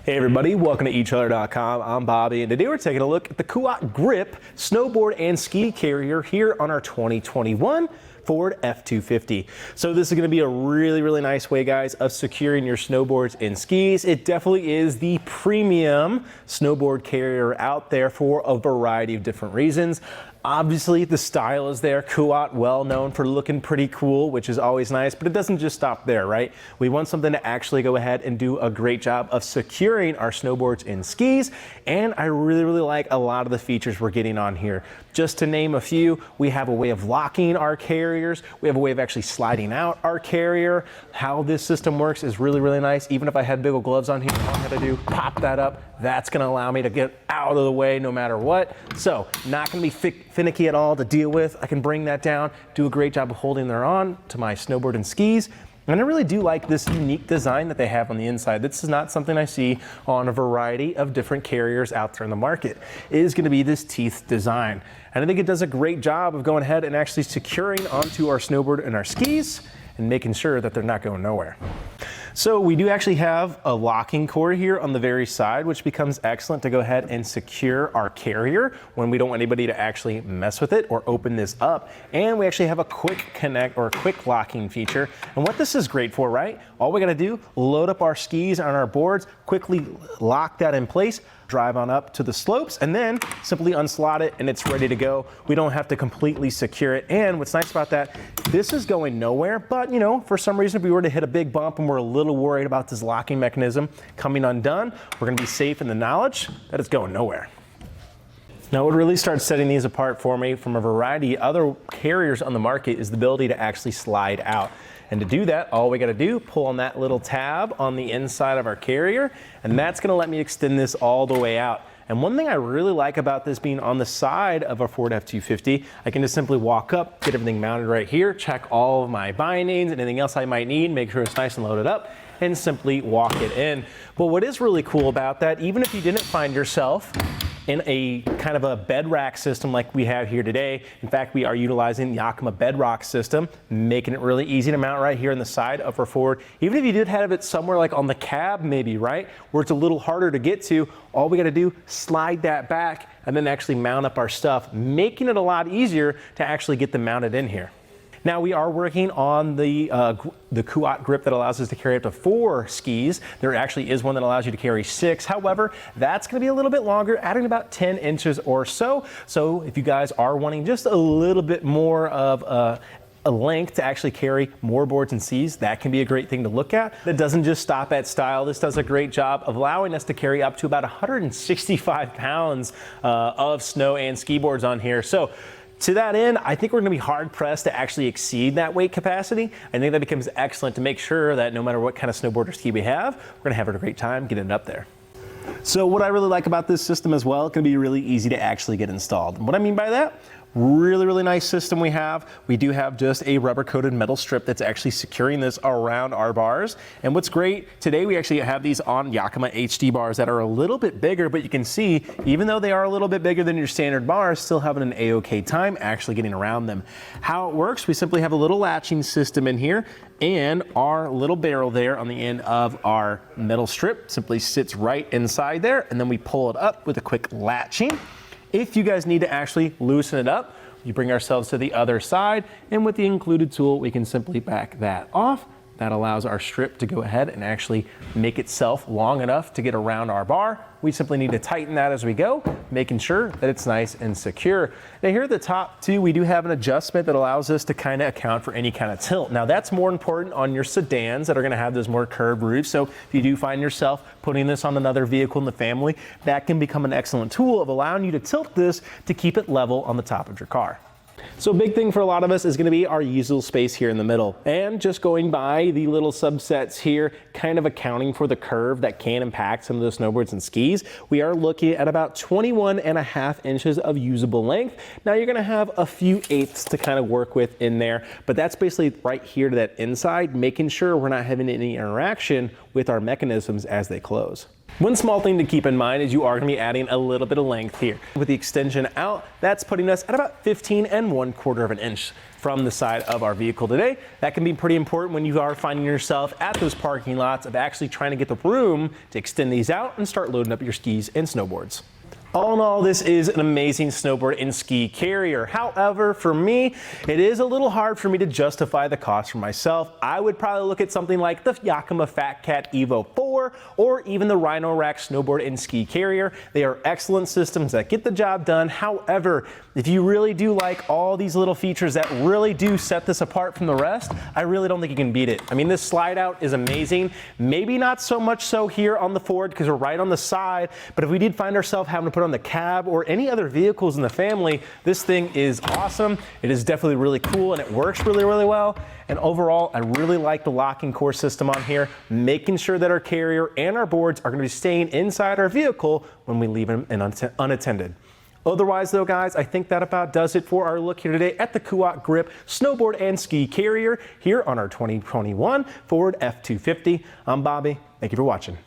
Hey everybody, welcome to etrailer.com. I'm Bobby, and today we're taking a look at the Kuat Grip snowboard and ski carrier here on our 2021 Ford F250. So this is going to be a really nice way, guys, of securing your snowboards and skis. It definitely is the premium snowboard carrier out there for a variety of different reasons. Obviously, the style is there. Kuat, well known for looking pretty cool, which is always nice, but it doesn't just stop there, right? We want something to actually go ahead and do a great job of securing our snowboards and skis, and I really like a lot of the features we're getting on here. Just to name a few, we have a way of locking our carriers. We have a way of actually sliding out our carrier. How this system works is really nice. Even if I had big old gloves on here, all I'm gonna do, pop that up. That's gonna allow me to get out of the way no matter what. So not gonna be finicky at all to deal with. I can bring that down, do a great job of holding there on to my snowboard and skis. And I really do like this unique design that they have on the inside. This is not something I see on a variety of different carriers out there in the market. It is gonna be this teeth design. And I think it does a great job of going ahead and actually securing onto our snowboard and our skis and making sure that they're not going nowhere. So we do actually have a locking cord here on the very side, which becomes excellent to go ahead and secure our carrier when we don't want anybody to actually mess with it or open this up. And we actually have a quick connect or a quick locking feature. And what this is great for, right? All we gotta do, load up our skis on our boards, quickly lock that in place, drive on up to the slopes, and then simply unslot it and it's ready to go. We don't have to completely secure it. And what's nice about that, this is going nowhere, but you know, for some reason, if we were to hit a big bump and we're a little worried about this locking mechanism coming undone, we're gonna be safe in the knowledge that it's going nowhere. Now, what really starts setting these apart for me from a variety of other carriers on the market is the ability to actually slide out. And to do that, all we gotta do, pull on that little tab on the inside of our carrier, and that's gonna let me extend this all the way out. And one thing I really like about this being on the side of a Ford F250, I can just simply walk up, get everything mounted right here, check all of my bindings and anything else I might need, make sure it's nice and loaded up, and simply walk it in. But what is really cool about that, even if you didn't find yourself in a kind of a bed rack system like we have here today. In fact, we are utilizing the Yakima bedrock system, making it really easy to mount right here on the side of our Ford. Even if you did have it somewhere like on the cab maybe, right, where it's a little harder to get to, all we gotta do, slide that back and then actually mount up our stuff, making it a lot easier to actually get them mounted in here. Now we are working on the Kuat grip that allows us to carry up to 4 skis. There actually is one that allows you to carry 6. However, that's gonna be a little bit longer, adding about 10 inches or so. So if you guys are wanting just a little bit more of a length to actually carry more boards and skis, that can be a great thing to look at. That doesn't just stop at style. This does a great job of allowing us to carry up to about 165 pounds of snow and ski boards on here. So to that end, I think we're gonna be hard pressed to actually exceed that weight capacity. I think that becomes excellent to make sure that no matter what kind of snowboard or ski we have, we're gonna have a great time getting it up there. So what I really like about this system as well, it's gonna be really easy to actually get installed. And what I mean by that, really nice system we have. We do have just a rubber coated metal strip that's actually securing this around our bars. And what's great, today we actually have these on Yakima HD bars that are a little bit bigger, but you can see, even though they are a little bit bigger than your standard bars, still having an A-OK time actually getting around them. How it works, we simply have a little latching system in here, and our little barrel there on the end of our metal strip simply sits right inside there, and then we pull it up with a quick latching. If you guys need to actually loosen it up, you bring ourselves to the other side, and with the included tool, we can simply back that off. That allows our strip to go ahead and actually make itself long enough to get around our bar. We simply need to tighten that as we go, making sure that it's nice and secure. Now here at the top too, we do have an adjustment that allows us to kind of account for any kind of tilt. Now that's more important on your sedans that are gonna have those more curved roofs. So if you do find yourself putting this on another vehicle in the family, that can become an excellent tool of allowing you to tilt this to keep it level on the top of your car. So a big thing for a lot of us is going to be our usable space here in the middle, and just going by the little subsets here, kind of accounting for the curve that can impact some of the snowboards and skis. We are looking at about 21.5 inches of usable length. Now you're going to have a few eighths to kind of work with in there, but that's basically right here to that inside, making sure we're not having any interaction with our mechanisms as they close. One small thing to keep in mind is you are going to be adding a little bit of length here. With the extension out, that's putting us at about 15 1/4 of an inch. from the side of our vehicle today. That can be pretty important when you are finding yourself at those parking lots of actually trying to get the room to extend these out and start loading up your skis and snowboards. All in all, this is an amazing snowboard and ski carrier. However, for me, it is a little hard for me to justify the cost for myself. I would probably look at something like the Yakima Fat Cat Evo 4 or even the Rhino Rack snowboard and ski carrier. They are excellent systems that get the job done. However, if you really do like all these little features that really do set this apart from the rest, I really don't think you can beat it. I mean, this slide out is amazing. Maybe not so much so here on the Ford because we're right on the side, but if we did find ourselves having to put on the cab or any other vehicles in the family, this thing is awesome. It is definitely really cool and it works really, really well. And overall, I really like the locking core system on here, making sure that our carrier and our boards are going to be staying inside our vehicle when we leave them unattended. Otherwise though, guys, I think that about does it for our look here today at the Kuat Grip Snowboard and Ski Carrier here on our 2021 Ford F250. I'm Bobby. Thank you for watching.